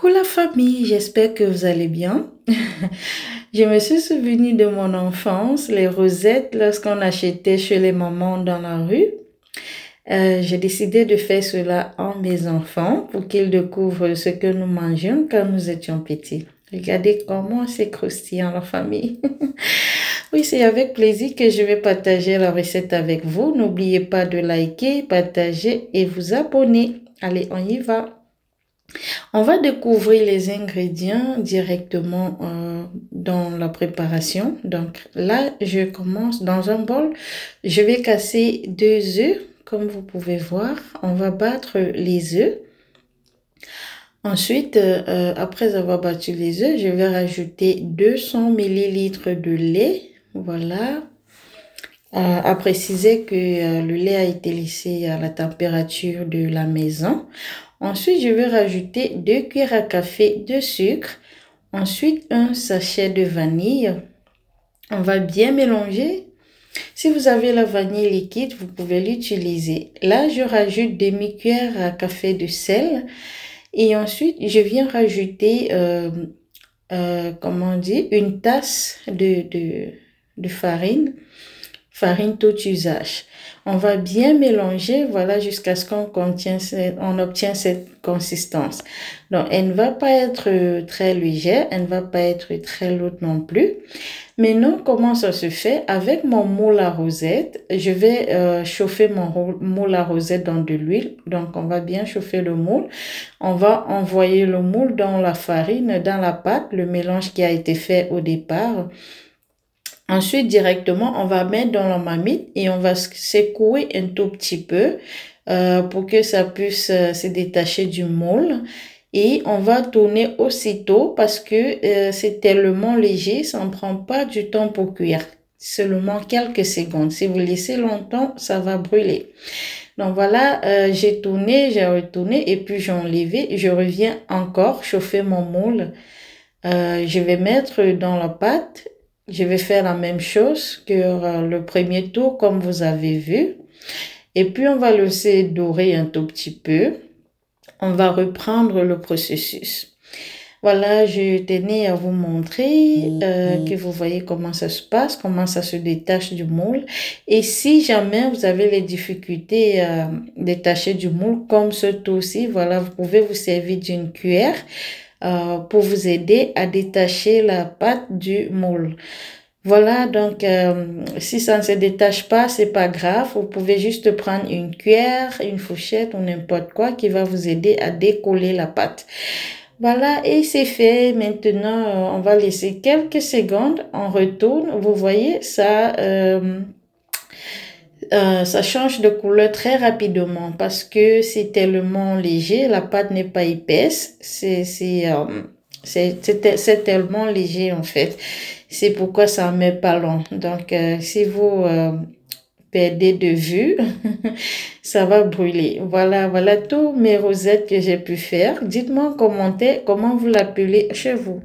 Coucou la famille, j'espère que vous allez bien. Je me suis souvenue de mon enfance, les rosettes lorsqu'on achetait chez les mamans dans la rue. J'ai décidé de faire cela en mes enfants pour qu'ils découvrent ce que nous mangions quand nous étions petits. Regardez comment c'est croustillant la famille. Oui, c'est avec plaisir que je vais partager la recette avec vous. N'oubliez pas de liker, partager et vous abonner. Allez, on y va. On va découvrir les ingrédients directement dans la préparation. Donc là, je commence dans un bol. Je vais casser 2 œufs, comme vous pouvez voir. On va battre les œufs. Ensuite, après avoir battu les œufs, je vais rajouter 200 ml de lait. Voilà. À préciser que le lait a été laissé à la température de la maison. Ensuite, je vais rajouter 2 cuillères à café de sucre. Ensuite, un sachet de vanille. On va bien mélanger. Si vous avez la vanille liquide, vous pouvez l'utiliser. Là, je rajoute demi-cuillère à café de sel. Et ensuite, je viens rajouter, une tasse de farine tout usage. On va bien mélanger, voilà, jusqu'à ce qu'on obtient cette consistance. Donc, elle ne va pas être très légère, elle ne va pas être très lourde non plus. Maintenant, comment ça se fait? Avec mon moule à rosette, je vais chauffer mon moule à rosette dans de l'huile. Donc, on va bien chauffer le moule. On va envoyer le moule dans la farine, dans la pâte, le mélange qui a été fait au départ. Ensuite, directement, on va mettre dans la marmite et on va secouer un tout petit peu pour que ça puisse se détacher du moule. Et on va tourner aussitôt parce que c'est tellement léger, ça ne prend pas du temps pour cuire. Seulement quelques secondes. Si vous laissez longtemps, ça va brûler. Donc voilà, j'ai tourné, j'ai retourné et puis j'ai enlevé. Je reviens encore chauffer mon moule. Je vais mettre dans la pâte. Je vais faire la même chose que le premier tour, comme vous avez vu. Et puis, on va laisser dorer un tout petit peu. On va reprendre le processus. Voilà, je tenais à vous montrer que vous voyez comment ça se passe, comment ça se détache du moule. Et si jamais vous avez les difficultés à détacher du moule, comme ce tour-ci, voilà, vous pouvez vous servir d'une cuillère pour vous aider à détacher la pâte du moule. Voilà, donc si ça ne se détache pas, c'est pas grave. Vous pouvez juste prendre une cuillère, une fourchette ou n'importe quoi qui va vous aider à décoller la pâte. Voilà, et c'est fait. Maintenant, on va laisser quelques secondes. On retourne. Vous voyez, ça change de couleur très rapidement parce que c'est tellement léger. La pâte n'est pas épaisse. C'est tellement léger en fait. C'est pourquoi ça ne met pas long. Donc, si vous perdez de vue, ça va brûler. Voilà tous mes rosettes que j'ai pu faire. Dites-moi en commentaire comment vous l'appelez chez vous.